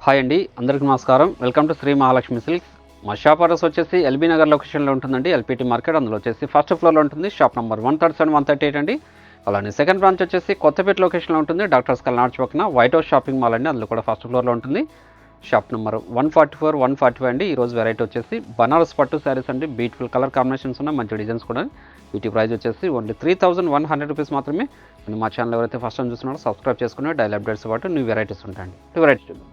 Hi అండి, అందరికీ నమస్కారం. Welcome to Shri Mahalakshmi silks. మా షాప్ అడ్రస్ వచ్చేసి ఎల్బీ నగర్ లొకేషన్లో ఉంటుందండి. ఎల్పిటి మార్కెట్, అందులో వచ్చేసి ఫస్ట్ ఫ్లోర్లో ఉంటుంది. షాప్ నెంబర్ 137, 138 అండి. అలానే సెకండ్ బ్రాంచ్ వచ్చేసి కొత్తపేట లొకేషన్లో ఉంటుంది. డాక్టర్స్ కల్నాడ్చి పక్కన వైట్ హౌస్ షాపింగ్ మాల్ అండి, అందులో కూడా ఫస్ట్ ఫ్లోర్లో ఉంటుంది. షాప్ నెంబర్ 144, 145 అండి. ఈరోజు వెరైటీ వచ్చేసి బనారస్ పట్టు శారీస్ అండి. బ్యూటిఫుల్ కలర్ కాంబినేషన్స్ ఉన్నాయి, మంచి డిజైన్స్ కూడా. వీటి ప్రైస్ వచ్చేసి ఓన్లీ 3100 రూపీస్ మాత్రమే. అండ్ మా ఛానల్ ఎవరైతే ఫస్ట్ టైం చూస్తున్నారో సబ్స్క్రైబ్ చేసుకుని డైలీ అప్డేట్స్ పాటు న్యూ వెరైటీస్ ఉంటాయండి. టూ వెరైటీస్ చూద్దాం.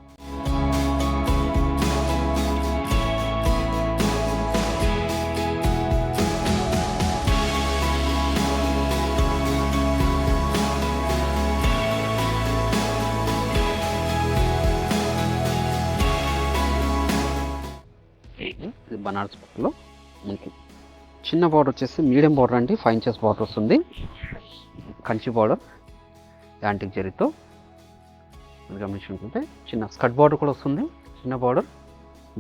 ఇది బనారస్ పట్టులో మనకి చిన్న బార్డర్ వచ్చేసి మీడియం బార్డర్ అండి, 5 ఇంచెస్ బార్డర్ వస్తుంది. కంచి బార్డర్ యాంటిక్ జరీతో గమనించుకుంటే చిన్న స్కర్ట్ బార్డర్ కూడా వస్తుంది. చిన్న border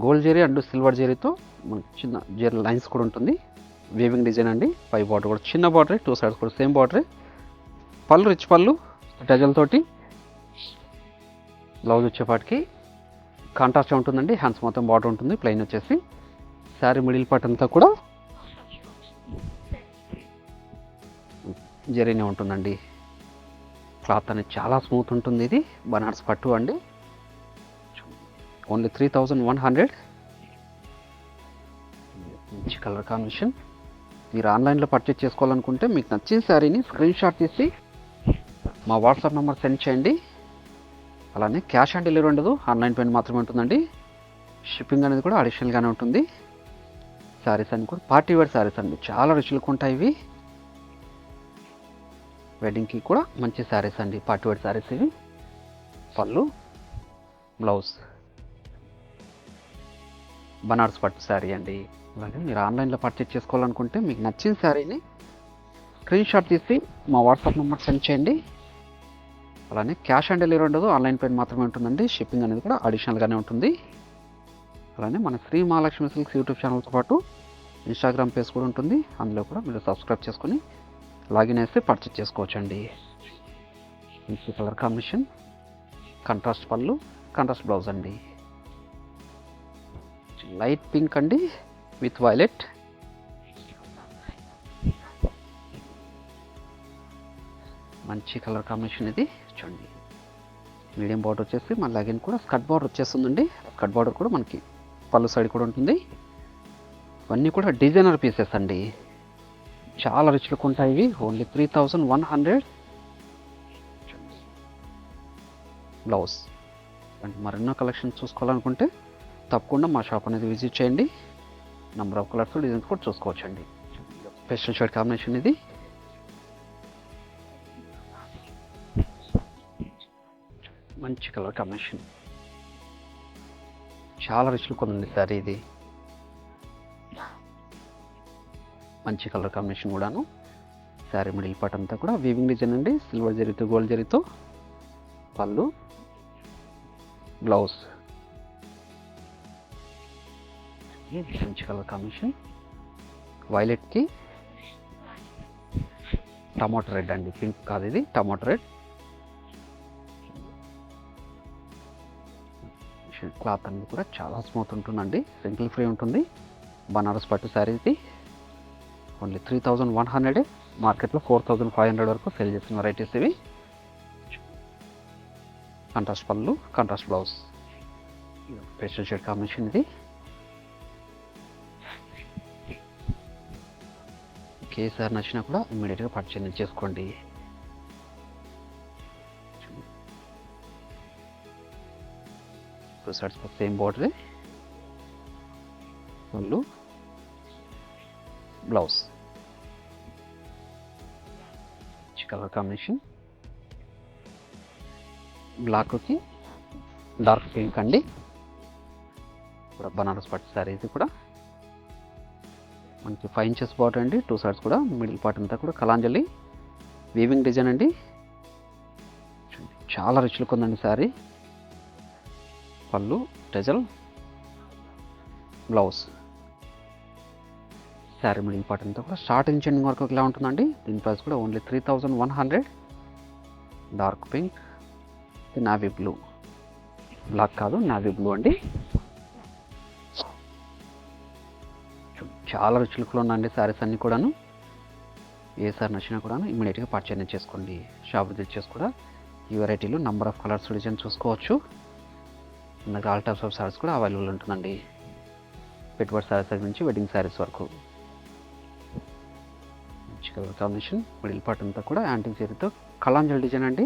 gold zari and silver జరీతో మనకి చిన్న జరీ లైన్స్ కూడా ఉంటుంది. వీవింగ్ డిజైన్ అండి. పై బార్డర్ కూడా చిన్న బార్డరే, 2 సైడ్స్ కూడా సేమ్ బార్డరే. పళ్ళు రిచ్ పళ్ళు డజల్ తోటి. బ్లౌజ్ వచ్చేపాటికి కాంట్రాస్ట్ ఉంటుందండి. హ్యాండ్స్ మొత్తం బార్డర్ ఉంటుంది. ప్లెయిన్ వచ్చేసి శారీ మిడిల్ పార్ట్ అంతా కూడా జరీనే ఉంటుందండి. క్లాత్ అనేది చాలా స్మూత్ ఉంటుంది. ఇది బనారస్ పట్టు అండి. ఓన్లీ 3100. మంచి కలర్ కాంబినేషన్. మీరు ఆన్లైన్లో పర్చేజ్ చేసుకోవాలనుకుంటే మీకు నచ్చిన శారీని స్క్రీన్ షాట్ తీసి మా వాట్సాప్ నెంబర్ సెండ్ చేయండి. అలానే క్యాష్ ఆన్ డెలివరీ ఉండదు, ఆన్లైన్ పేమెంట్ మాత్రమే ఉంటుందండి. షిప్పింగ్ అనేది కూడా అడిషనల్గానే ఉంటుంది. శారీస్ అన్ని కూడా పార్టీ వేర్ శారీస్ అండి, చాలా రుచులుగా ఉంటాయి ఇవి. వెడ్డింగ్కి కూడా మంచి శారీస్ అండి, పార్టీ వేర్ శారీస్ ఇవి. పళ్ళు బ్లౌజ్ బనారస్ పట్టు శారీ అండి. అలాగే మీరు ఆన్లైన్లో పర్చేజ్ చేసుకోవాలనుకుంటే మీకు నచ్చిన శారీని స్క్రీన్ షాట్ తీసి మా వాట్సాప్ నెంబర్ సెండ్ చేయండి. అలానే క్యాష్ ఆన్ డెలివరీ ఉండదు, ఆన్లైన్ పేమెంట్ మాత్రమే ఉంటుందండి. షిప్పింగ్ అనేది కూడా అడిషనల్గానే ఉంటుంది. అలానే మన శ్రీ మహాలక్ష్మి సిల్క్స్ యూట్యూబ్ ఛానల్తో పాటు ఇన్స్టాగ్రామ్ పేజ్ కూడా ఉంటుంది. అందులో కూడా మీరు సబ్స్క్రైబ్ చేసుకొని లాగిన్ వేసి పర్చేజ్ చేసుకోవచ్చండి. మంచి కలర్ కాంబినేషన్. కాంట్రాస్ట్ పళ్ళు, కాంట్రాస్ట్ బ్లౌజ్ అండి. లైట్ పింక్ అండి విత్ వైలెట్. మంచి కలర్ కాంబినేషన్ ఇది. చూడండి, మీడియం బార్డర్ వచ్చేసి మన లాగిన్ కూడా స్కర్ట్ బార్డర్ వచ్చేస్తుందండి. స్కర్ట్ బార్డర్ కూడా మనకి పళ్ళు సైడ్ కూడా ఉంటుంది. ఇవన్నీ కూడా డిజైనర్ పీసెస్ అండి, చాలా రిచ్లుగా ఉంటాయి ఇవి. ఓన్లీ 3100. బ్లౌజ్. అంటే మరెన్నో కలెక్షన్ చూసుకోవాలనుకుంటే తప్పకుండా మా షాప్ అనేది విజిట్ చేయండి. నెంబర్ ఆఫ్ కలర్స్ డిజైన్స్ కూడా చూసుకోవచ్చండి. స్పెషల్ షర్ట్ కాంబినేషన్ ఇది. మంచి కలర్ కాంబినేషన్, చాలా రిచ్లు కొందండి సారీ ఇది. మంచి కలర్ కాంబినేషన్ కూడాను. శారీ మిడిల్ పార్ట్ అంతా కూడా వీవింగ్ డిజైన్ అండి, సిల్వర్ జరీతో గోల్డ్ జరీతో. పళ్ళు బ్లౌజ్. మంచి కలర్ కాంబినేషన్. వైలెట్కి టమాటో రెడ్ అండి, పింక్ కాదు ఇది, టమాటో రెడ్. క్లాత్ అనేది కూడా చాలా స్మూత్ ఉంటుందండి, సింగిల్ ఫ్రీ ఉంటుంది. బనారస్ పట్టు శారీ ఇది. ఓన్లీ 3100. మార్కెట్లో 4500 వరకు సేల్ చేసిన వెరైటీస్ ఇవి. కాంట్రాస్ట్ పళ్ళు, contrast blouse. Pastel shade combination ఇది. కేసారి నచ్చినా కూడా ఇమ్మీడియట్గా పర్చేజ్ చేసుకోండి. Sides same border. పళ్ళు బ్లౌజ్. Colour combination. బ్లాక్కి డార్క్ పింక్ అండి. కూడా బనారస్ పట్టు శారీ ఇది కూడా మనకి 5 ఇంచెస్ బార్డర్ అండి. 2 సైడ్స్ కూడా మిడిల్ పార్ట్ అంతా కూడా కలాంజలి వీవింగ్ డిజైన్ అండి. చాలా రిచ్లుగా ఉందండి శారీ. పళ్ళు టెజల్, బ్లౌజ్. శారీ మిడిల్ పార్ట్ అంతా కూడా స్టార్టింగ్ నుంచి ఎండింగ్ వరకు ఇలా ఉంటుందండి. దీని ప్రైస్ కూడా only 3100. Dark pink, navy blue. Black కాదు, నావీ బ్లూ అండి. చాలా రుచులుకులు ఉన్నాయండి శారీస్ అన్నీ కూడాను. ఏ సారీ నచ్చినా కూడాను ఇమీడియట్గా పర్చేజ్ చేసుకోండి. షాప్ విజిట్ చేసి కూడా ఈ వెరైటీలు నంబర్ ఆఫ్ కలర్స్ డిజైన్ చూసుకోవచ్చు. మన దగ్గర ఆల్ టైప్స్ ఆఫ్ శారీస్ కూడా అవైలబుల్ ఉంటుందండి. పెట్టుబడి శారీస్ దగ్గర నుంచి వెడ్డింగ్ శారీస్ వరకు. మంచి కలర్ కాంబినేషన్. మిడిల్ పార్ట్ అంతా కూడా యాంటిక్ జరీతో కలాంజల్ డిజైన్ అండి.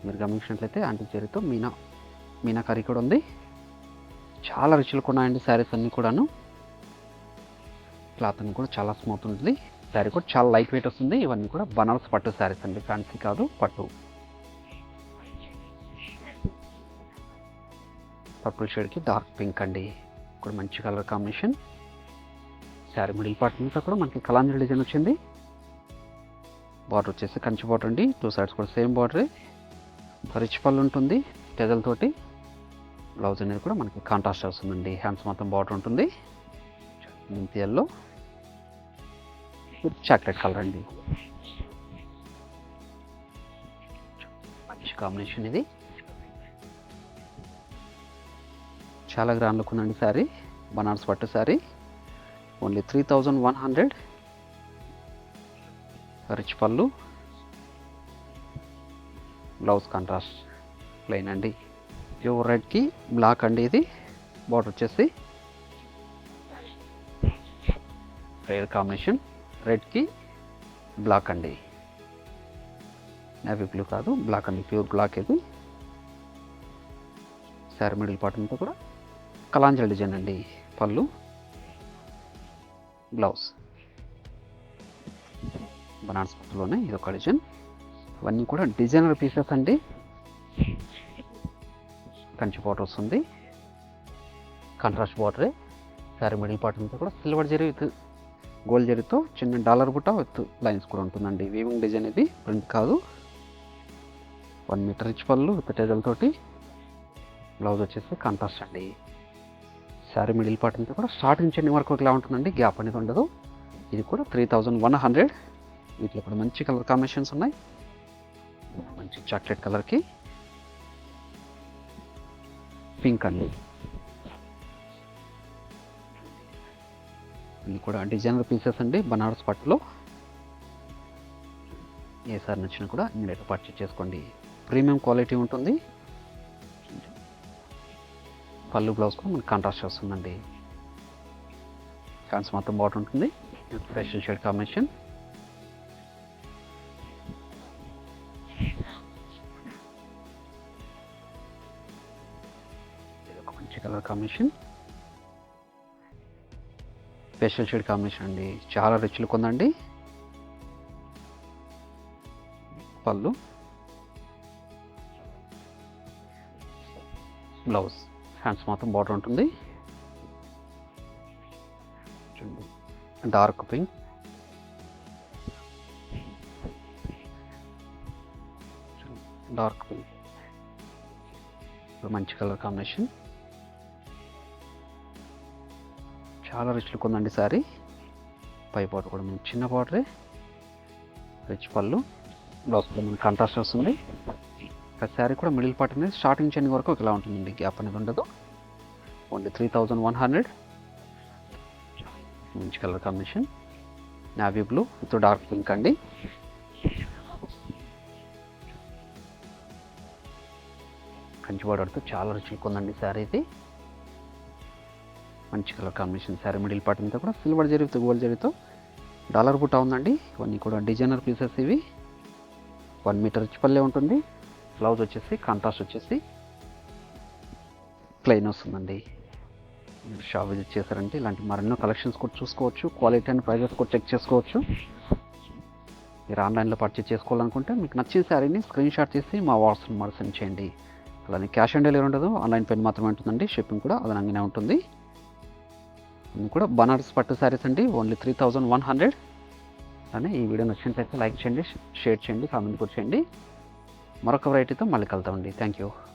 మీరు గమనించినట్లయితే యాంటిక్ జరీతో మీనాకరీ కూడా ఉంది. చాలా రుచులకు ఉన్నాయండి శారీస్ అన్నీ కూడాను. క్లాత్ అన్ని కూడా చాలా స్మూత్ ఉంటుంది. శారీ కూడా చాలా లైట్ వెయిట్ వస్తుంది. ఇవన్నీ కూడా బనారస్ పట్టు శారీస్ అండి, ఫ్యాన్సీ కాదు, పట్టు. పర్పుల్ షేడ్కి డార్క్ పింక్ అండి, కూడా మంచి colour combination. Sari middle part అంతా కూడా మనకి కలాంజలి డిజైన్ వచ్చింది. బార్డర్ వచ్చేసి కంచి బార్డర్ అండి, 2 సైడ్స్ కూడా సేమ్ బార్డరే. రిచ్ పళ్ళు ఉంటుంది పెదలతోటి. బ్లౌజ్ అనేది కూడా మనకి కాంట్రాస్ట్ వస్తుందండి. హ్యాండ్స్ మొత్తం బార్డర్ ఉంటుంది. మెంతి ఎల్లో, చాక్లెట్ కలర్ అండి. మంచి కాంబినేషన్ ఇది. చాలా గ్రాండ్ లుక్ ఉందండి శారీ. బనారస్ పట్టు శారీ. ఓన్లీ 3100. రిచ్ పళ్ళు, బ్లౌజ్ కాంట్రాస్ట్ ప్లెయిన్ అండి. ప్యూర్ రెడ్కి బ్లాక్ అండి ఇది. బార్డర్ వచ్చేసి రేర్ కాంబినేషన్, రెడ్కి బ్లాక్ అండి. నేవీ బ్లూ కాదు, బ్లాక్ అండి, ప్యూర్ బ్లాక్ ఇది. శారీ మిడిల్ పార్ట్ అంతా కూడా కలాంజల్ డిజైన్ అండి. పళ్ళు, బ్లౌజ్ బనారస్ పట్టులోనే ఇదొక డిజైన్. ఇవన్నీ కూడా డిజైనర్ పీసెస్ అండి. కంచి బార్డర్ వస్తుంది, కాంట్రాస్ట్ బార్డరే. శారీ మిడిల్ పార్ట్ అంతా కూడా సిల్వర్ జరీ విత్ గోల్డ్ జరీతో చిన్న డాలర్ బుట్ట విత్ లైన్స్ కూడా ఉంటుందండి. వీవింగ్ డిజైన్ ఇది, ప్రింట్ కాదు. 1 మీటర్ రిచ్ పళ్ళు విత్ టెజల్ తోటి. బ్లౌజ్ వచ్చేసి కాంట్రాస్ట్ అండి. శారీ మిడిల్ పార్ట్ అంతా కూడా స్టార్టింగ్ చెన్ని వరకు ఇలా ఉంటుందండి, గ్యాప్ అనేది ఉండదు. ఇది కూడా 3100. వీటిలో కూడా మంచి కలర్ కాంబినేషన్స్ ఉన్నాయి. మంచి చాక్లెట్ కలర్కి పింక్ అండి. ఇవి కూడా డిజైనర్ పీసెస్ అండి, బనారస్ పట్టులో. ఏ సారి నచ్చినా కూడా ఇమీడియట్గా పర్చేజ్ చేసుకోండి. ప్రీమియం క్వాలిటీ ఉంటుంది. పళ్ళు బ్లౌజ్ కూడా మనకి కాంట్రాస్ట్ వస్తుందండి. హ్యాండ్స్ మొత్తం బార్డర్ ఉంటుంది. Fashion shade combination. ఇది ఒక మంచి colour combination, special shade combination అండి. చాలా రిచ్ లుక్ ఉందండి. పళ్ళు, బ్లౌజ్, హ్యాండ్స్ మొత్తం బార్డర్ ఉంటుంది. డార్క్ పింక్, మంచి కలర్ కాంబినేషన్. చాలా రిచ్ లుక్ ఉందండి శారీ. పై బార్డర్ కూడా మనకి చిన్న బార్డరే. రిచ్ పళ్ళు, బ్లౌజ్ కూడా మనకి కాంట్రాస్ట్ వస్తుంది. శారీ కూడా మిడిల్ పార్ట్ అనేది స్టార్టింగ్ చెన్ని వరకు ఇలా ఉంటుందండి, గ్యాప్ అనేది ఉండదు. ఓన్లీ 3100. మంచి colour combination, navy blue with dark pink అండి. కంచి బార్డర్తో చాలా రిచ్ లుక్ ఉందండి శారీ ఇది. మంచి colour combination. Sari middle part అంతా కూడా సిల్వర్ జరీ విత్ గోల్డ్ జరీతో డాలర్ బుట్ట ఉందండి. ఇవన్నీ కూడా డిజైనర్ పీసెస్ ఇవి. 1 మీటర్ రిచ్ పల్లె ఉంటుంది. బ్లౌజ్ వచ్చేసి కాంట్రాస్ట్ వచ్చేసి ప్లెయిన్ వస్తుందండి. మీరు షాప్ విజిట్ చేశారంటే ఇలాంటి మరెన్నో కలెక్షన్స్ కూడా చూసుకోవచ్చు. క్వాలిటీ అండ్ ప్రైజెస్ కూడా చెక్ చేసుకోవచ్చు. మీరు ఆన్లైన్లో పర్చేజ్ చేసుకోవాలనుకుంటే మీకు నచ్చిన శారీని స్క్రీన్ షాట్ చేసి మా వాట్సాప్ నెంబర్ సెండ్ చేయండి. అలానే క్యాష్ ఆన్ డెలివరీ ఉండదు, ఆన్లైన్ పేమెంట్ మాత్రమే ఉంటుందండి. షిప్పింగ్ కూడా అదనంగానే ఉంటుంది. ఇది కూడా బనారస్ పట్టు శారీస్ అండి. ఓన్లీ 3100. అలానే ఈ వీడియో నచ్చినట్లయితే లైక్ చేయండి, షేర్ చేయండి, కామెంట్ కూడా చేయండి. మరొక వెరైటీతో మళ్ళీ కలుద్దామండి. Thank you.